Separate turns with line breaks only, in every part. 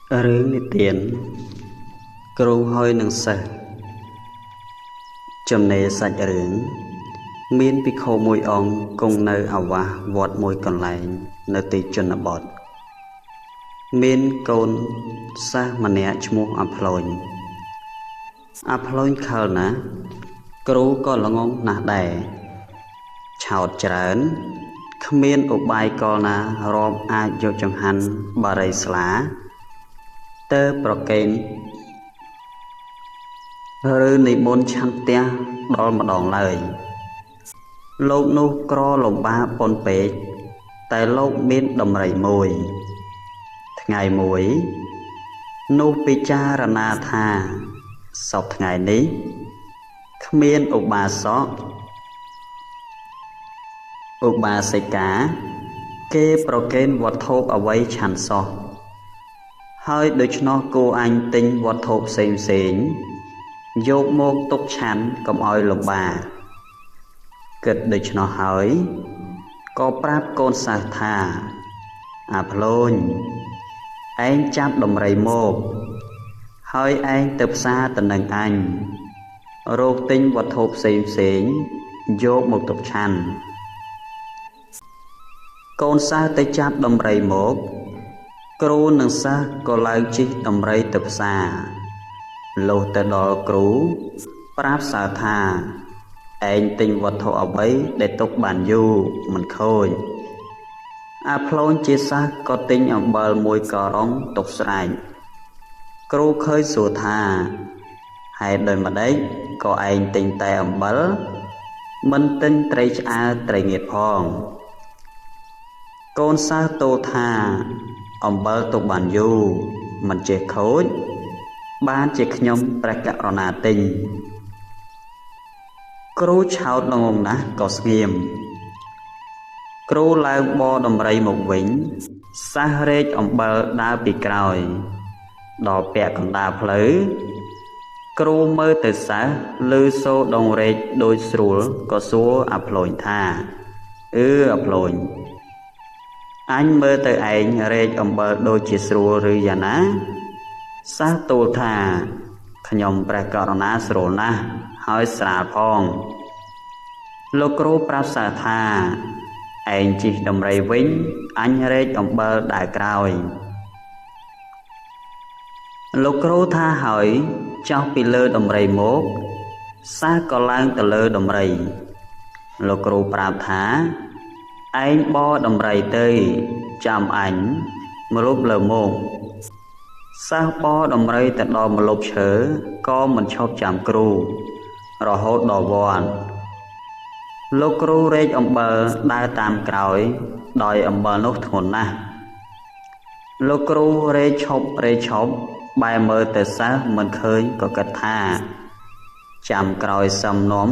Rướng đi tiền Cửu hơi nâng sơ Chầm nê sạch rướng Miên bị khô mùi ong Cùng nơi ảo vã vọt mùi còn lại Nơi tì chân bọt Miên côn Sa mà nẹ chmú áp lôi khờ ná Cửu có lòng ong nà đè Chào trởn Khmiên ụ bài có ná Rộp ai dô chẳng hành Bà rây slá Tơប្រកេនឬនិមន្តឆន្ទៈដល់ម្ដងឡើយលោកនោះក្រលំបាប៉ុនពេកតែលោកមានដំរីមួយថ្ងៃមួយនោះពិចារណាថាសពថ្ងៃនេះគ្មានឧបាសកឧបាសិកាគេប្រកេនវត្ថុអ្វីឆាន់សោះហើយដូច្នោះគូអញទិញវត្ថុផ្សេងយកមកទុកឆាន់កុំឲ្យលំបាគិតដូច្នោះហើយក៏ប្រាប់កូនសិស្សថាអាភ្លូនឯងចាប់ដំរីមកហើយឯងទៅផ្សារទៅនឹងអញរកទិញវត្ថុផ្សេងយកមកទុកឆាន់កូនសិស្សទៅចាប់ដំរីមកគ្រូនិងសិស្សក៏ឡើងជិះដំរីទៅផ្សារលុះទៅដល់គ្រូប្រាប់សិស្សថាឯងទិញវត្ថុអ្វីដែលទុកបានយូរមិនខូចអាភ្លូនជាសិស្សក៏ទិញអំបិលមួយក៏រងទុកស្រេចគ្រូឃើញសួរថាហេតុដូចម្ដេចក៏ឯងទិញតែអំបិលមិនទិញត្រីឆ្អើរត្រីងៀតផងកូនសិស្សតូថាអំបិលទុកបានយូរមិនចេះខូចបានជាខ្ញុំព្រះករុណាទិញគ្រូឆោតល្ងងណាស់ក៏ស្ងៀមគ្រូឡើងបរដំរីមកវិញសិស្សរែកអំបិលដើរពីក្រោយដល់ពាក់កណ្ដាលផ្លូវគ្រូមើលទៅសិស្សឮសូរដងរែកដូចស្រួលក៏សួរអាភ្លូនថាអាភ្លូនអញមើលទៅឯងរែកអំបិលដូចជាស្រួលឬយ៉ាងណាសិស្សទូលថាខ្ញុំព្រះករុណាស្រួលណាស់ហើយស្រាលផងលោកគ្រូប្រាប់សិស្សថាឯងជិះដំរីវិញអញរែកអំបិលដើរក្រោយលោកគ្រូថាហើយចុះពីលើដំរីមកសិស្សក៏ឡើងទៅលើដំរីលោកគ្រូប្រាប់ថាឯងបរដំរីទៅចាំអញមកលុបលើមកសិស្សបរដំរីទៅដល់ម្លប់ឈើក៏មិនឈប់ចាំគ្រូរហូតដល់វត្តលោកគ្រូរែកអំបិលដើរតាមក្រោយដោយអំបិលនោះធ្ងន់ណាស់លោកគ្រូរែកឈប់បែរមើលទៅសិស្សមិនឃើញក៏គិតថាចាំក្រោយសំណុំ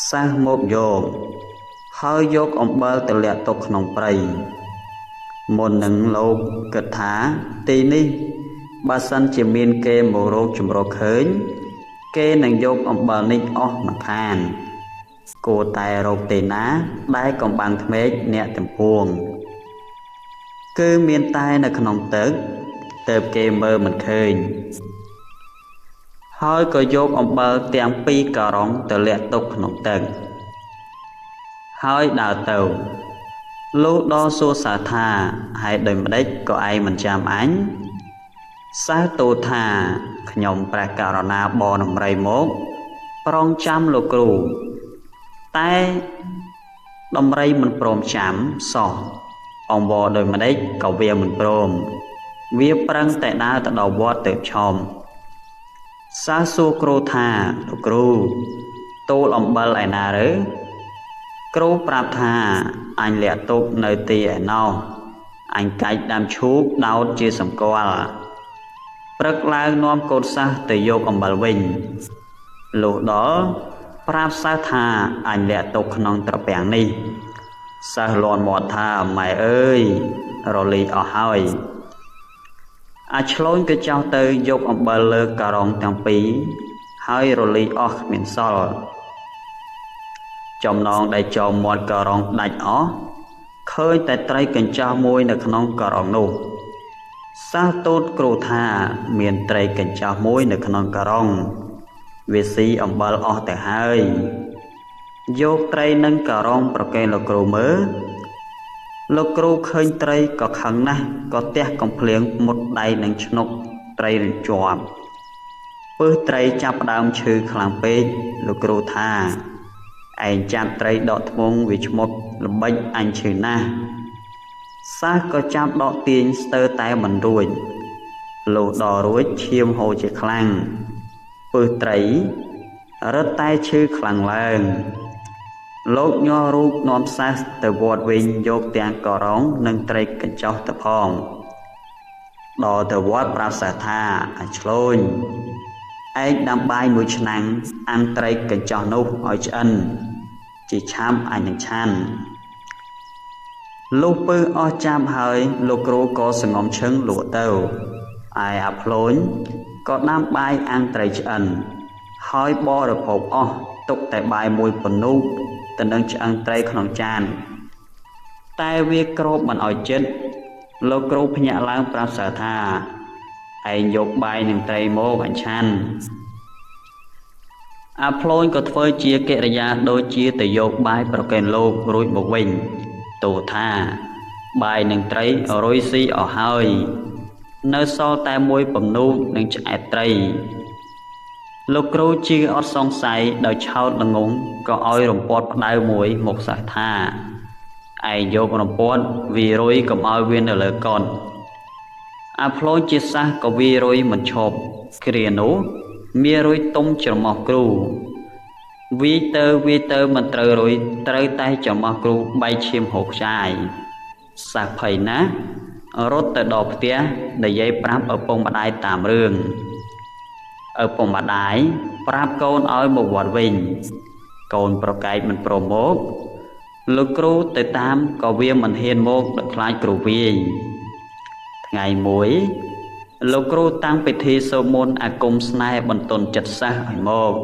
សិស្សមកយកហើយយកអំបិលទៅលាក់ទុកក្នុងព្រៃមុននឹងលោកគិតថាទីនេះបើសិនជាមានគេមករកចម្រោះឃើញគេនឹងយកអំបិលនេះអស់មិនខានគួរតែរកទីណាដែលកំបាំងថ្មេកអ្នកទាំងពួងគឺមានតែនៅក្នុងទឹកទើបគេមើលមិនឃើញហើយក៏យកអំបិលទាំងពីរការុងទៅលាក់ទុកក្នុងទឹកហើយដើរទៅលុះដល់សួរសិស្សថាហេតុដូចម្ដេចក៏ឯងមិនចាំអញសិស្សទូលថាខ្ញុំព្រះករុណាបរដំរីមកប្រងចាំលោកគ្រូតែដំរីមិនព្រមចាំសោះអង្វរដូចម្ដេចក៏វាមិនព្រមវាប្រឹងតែដើរទៅដល់វត្តទៅឆោមសិស្សសួរគ្រូថាលោកគ្រូទូលអំបិលឯណាឬគ្រូប្រាប់ថាអញលាក់ទុកនៅទីឯណោះអញកាច់ដាំឈូកដោតជាសម្គាល់ព្រឹកឡើងនាំកូនសិស្សទៅយកអំបិលវិញលុះដល់ប្រាប់សិស្សថាអញលាក់ទុកក្នុងត្រពាំងនេះសិស្សលាន់មាត់ថាម៉ែអើយរលីអស់ហើយអាឆ្លូនក៏ចោះទៅយកអំបិលលើការុងទាំងពីរហើយរលីអស់គ្មានសល់ចំណងដែលចោមមាត់ការុងដាច់អស់ឃើញតែត្រីកញ្ចោះមួយនៅក្នុងការុងនោះ សាសទូតគ្រូថាមានត្រីកញ្ចោះមួយនៅក្នុងការុងវាស៊ីអំបិលអស់ទៅហើយយកត្រីនឹងការុងប្រគេនលោកគ្រូមើលលោកគ្រូឃើញត្រីក៏ខឹងណាស់ក៏ទះកំភ្លៀងមុតដៃនឹងឆ្នុកត្រីរំជាប់ពឹសត្រីចាប់ផ្ដើមឈឺខ្លាំងពេកលោកគ្រូថាឯងចាប់ត្រីដកធ្មង់វាឈ្មុតល្បិចអញឈឺណាស់សាសក៏ចាប់ដកទាញស្ទើរតែមិនរួចលុះដល់រួចឈាមហូរជាខ្លាំងពឹសត្រីរត់តែឈឺខ្លាំងឡើងលោកញ័ររូបនាំសាសទៅវត្តវិញយកទាំងកោរងនិងត្រីកញ្ចោះទៅផងដល់ទៅវត្តប្រាប់សាសថាឲ្យឆ្លូញឯងដាំបាយមួយឆ្នាំងអាំងត្រីកញ្ចោះនោះឲ្យឆ្អិនជាឆាប់អញនឹងឆាន់លុះពឹសអស់ចាប់ហើយលោកគ្រូក៏សងំឈឹងលក់ទៅឯអាភ្លូនក៏ដាំបាយអាំងត្រីឆ្អិនហើយបរិភោគអស់ទុកតែបាយមួយពនូកទៅនឹងឆ្អឹងត្រីក្នុងចានតែវាគ្របមិនឲ្យចិត្តលោកគ្រូភ្ញាក់ឡើងប្រាប់សាថាឯងយកបាយនិងត្រីមកអញឆាន់អាភ្លូនក៏ធ្វើជាកិរិយាដូចជាទៅយកបាយប្រគេនលោករួចមកវិញទូថាបាយនិងត្រីរុយស៊ីអស់ហើយនៅសល់តែមួយពំនូកនិងឆ្អែតត្រីលោកគ្រូជាអត់សង្ស័យដោយឆោតល្ងងក៏ឲ្យរំពាត់ផ្ដៅមួយមកសាសថាឯងយករំពាត់វារុយកុំឲ្យវានៅលើកនអាភ្លូនជាសាសក៏វារុយមិនឈប់គ្រានោះមានរុយទុំច្រមុះគ្រូវាទៅមិនត្រូវរុយត្រូវតែច្រមុះគ្រូបែកឈាមហូរខ្ចាយសាសភ័យណាស់រត់ទៅដល់ផ្ទះនិយាយប្រាប់ឪពុកម្ដាយតាមរឿងឪពុកម្ដាយប្រាប់កូនឲ្យមកវត្តវិញកូនប្រកែកមិនព្រមមកលោកគ្រូទៅតាមក៏វាមិនហ៊ានមកដោយខ្លាចគ្រូវាយថ្ងៃមួយលោកគ្រូតាំងពិធីសូត្រមន្តអាគមស្នេហ៍បន្ទន់ចិត្តសាសឲ្យមក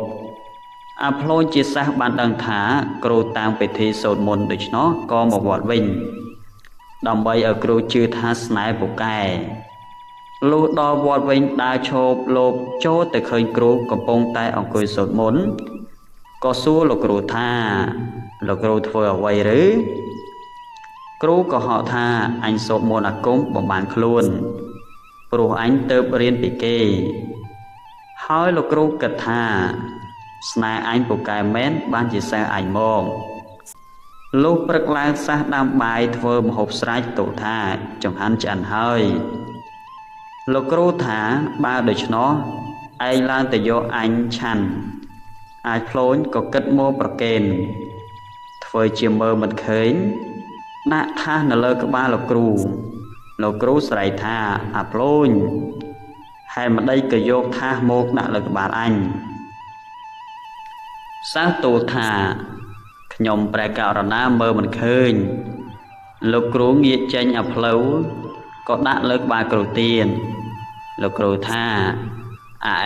អាភ្លូនជាសាសបានដឹងថាគ្រូតាំងពិធីសូត្រមន្តដូច្នោះក៏មកវត្តវិញដើម្បីឲ្យគ្រូជឿថាស្នេហ៍ពូកែលុះដល់វត្តវិញដើរឈប់លោកចូលទៅឃើញគ្រូកំពុងតែអង្គុយសូត្រមន្តក៏សួរលោកគ្រូថាលោកគ្រូធ្វើអ្វីឬគ្រូក៏ហៅថាអញសូត្រមន្តអាគមបំបានខ្លួនព្រោះអញទៅរៀនពីគេហើយលោកគ្រូគិតថាស្នេហ៍អញពូកែមែនបានជាសិស្សអញមកលុះព្រឹកឡើងសាសដាំបាយធ្វើម្ហូបស្រាច់ទូថាចង្ហាន់ឆ្អិនហើយលោកគ្រូថាបើដូច្នោះឯងឡើងទៅយកអញឆាន់អាចភ្លូនក៏គិតមកប្រកេនធ្វើជាមើលមិនឃើញដាក់ថាសនៅលើក្បាលលោកគ្រូស្រែកថាអាភ្លូនហេតុម្ដីក៏យកថាសមកដាក់លើក្បាលអញសាសទូលថាខ្ញុំព្រះករុណាមើលមិនឃើញលោកគ្រូងាកចេញអាផ្លូវក៏ដាក់លើក្បាលគ្រូទៀតលោកគ្រូថា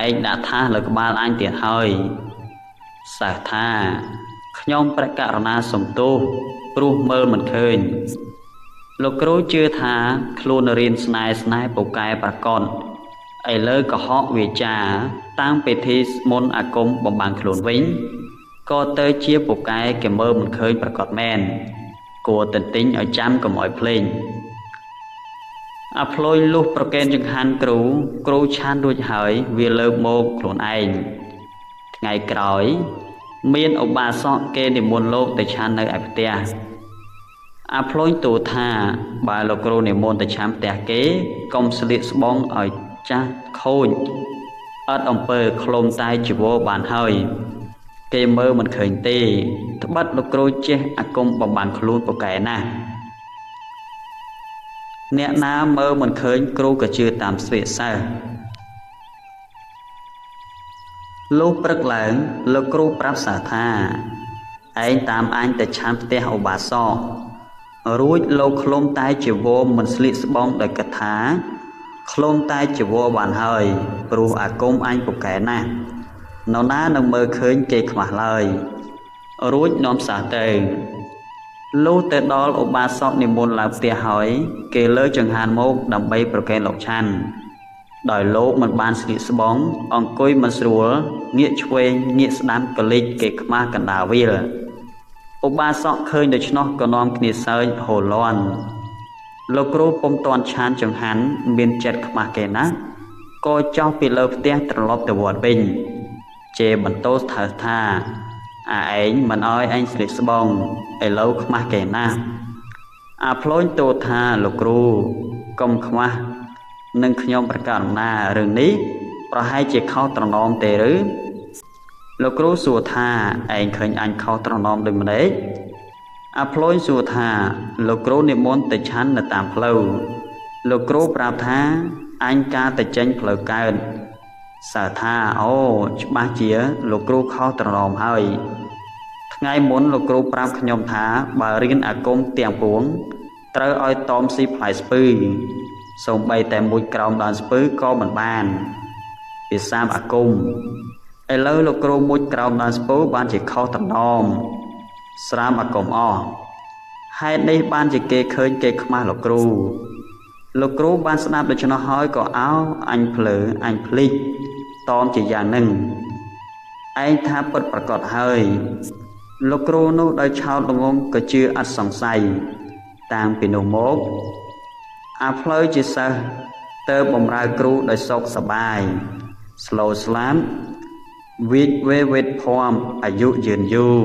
ឯងដាក់ថាសលើក្បាលអញទៀតហើយសាសថាខ្ញុំព្រះករុណាសំទោសព្រោះមើលមិនឃើញលោកគ្រូជឿថាខ្លួនរៀនស្នេហ៍ពូកែប្រកបឥឡូវកុហកវាចាតាំងពិធីមន្តអាគមបំបានខ្លួនវិញក៏ទៅជាពូកែគេមើលមិនឃើញប្រកបមែនគួរទន្ទិញឲ្យចាំកុំឲ្យភ្លេងអាភ្លុយលុះប្រកេនចង្ហាន់គ្រូឆានរួចហើយវាលើកមកខ្លួនឯងថ្ងៃក្រោយមានឧបាសកគេនិមន្តលោកទៅឆាននៅឯផ្ទះអាភ្លុយទូថាបើលោកគ្រូនិមន្តទៅឆានផ្ទះគេកុំស្លៀកស្បង់ឲ្យចាស់ខូចអត់អំពើឃ្លុំតែជីវរបានហើយគេមើលមិនឃើញទេត្បិតលោកគ្រូចេះអាគមបំបានខ្លួនពូកែណាស់អ្នកណាមើលមិនឃើញគ្រូក៏ជឿតាមស្វៀកសិស្សលុះព្រឹកឡើងលោកគ្រូប្រាប់សាថាឯងតាមអញទៅឆានផ្ទះឧបាសករួចលោកឃ្លុំតែជីវរមិនស្លៀកស្បង់ដោយគិតថាឃ្លុំតែជីវរបានហើយព្រោះអាគមអញពូកែណាស់នរណានឹងមើលឃើញគេខ្មាស់ឡើយរួចនាំសាសទៅ លុះទៅដល់ឧបាសកនិមន្តឡើងផ្ទះហើយគេលើចង្ហាន់មកដើម្បីប្រគេនលោកឆាន់ដោយលោកមិនបានស្លៀកស្បង់អង្គុយមិនស្រួលងាកឆ្វេងងាកស្ដាំកលិចគេខ្មាស់កណ្ដាលវាលឧបាសកឃើញដូច្នោះក៏នាំគ្នាសើចហូរលាន់លោកគ្រូពុំទាន់ឆានចង្ហាន់មានចិត្តខ្មាស់គេណាស់ក៏ចុះពីលើផ្ទះត្រឡប់ទៅវត្តវិញជេរបន្ទោសថើសថាឯងមិនអោយអញស្លៀកស្បង់ឥឡូវខ្មាស់គេណាស់អាភ្លូនទូថាលោកគ្រូកុំខ្មាស់នឹងខ្ញុំប្រកាសណារឿងនេះប្រហែលជាខុសត្រណមទេឬលោកគ្រូសួរថាឯងឃើញអញខុសត្រណមដូចម្ដេចអាភ្លូនសួរថាលោកគ្រូនិមន្តទៅឆាន់នៅតាមផ្លូវលោកគ្រូប្រាប់ថាអញការទៅចេញផ្លូវកើតសើថាអូច្បាស់ជាលោកគ្រូខុសត្រណមហើយថ្ងៃមុនលោកគ្រូប្រាប់ខ្ញុំថាបើរៀនអាគមទាំងពួងត្រូវឲ្យតមស៊ីផ្លែស្ពឺសូម្បីតែមួយក្រោមដើមស្ពឺក៏មិនបានវាសាមអាគមឥឡូវលោកគ្រូមួយក្រោមដើមស្ពឺបានជាខុសត្រណមស្រាមអាគមអស់ហេតុនេះបានជាគេឃើញគេខ្មាស់លោកគ្រូបានស្ដាប់ដូច្នោះហើយក៏អោអញភ្លើអញភ្លេចតមជាយ៉ាងនឹងឯងថាពិតប្រកបហើយលោកគ្រូនោះដោយឆោតល្ងងក៏ជឿអត់សង្ស័យតាំងពីនោះមកអាផ្លូវជាសិស្សទៅបំរើគ្រូដោយសុខសប្បាយស្លូតស្លាប់វិជ្ជវេវិតភ័មអាយុយឺនយូរ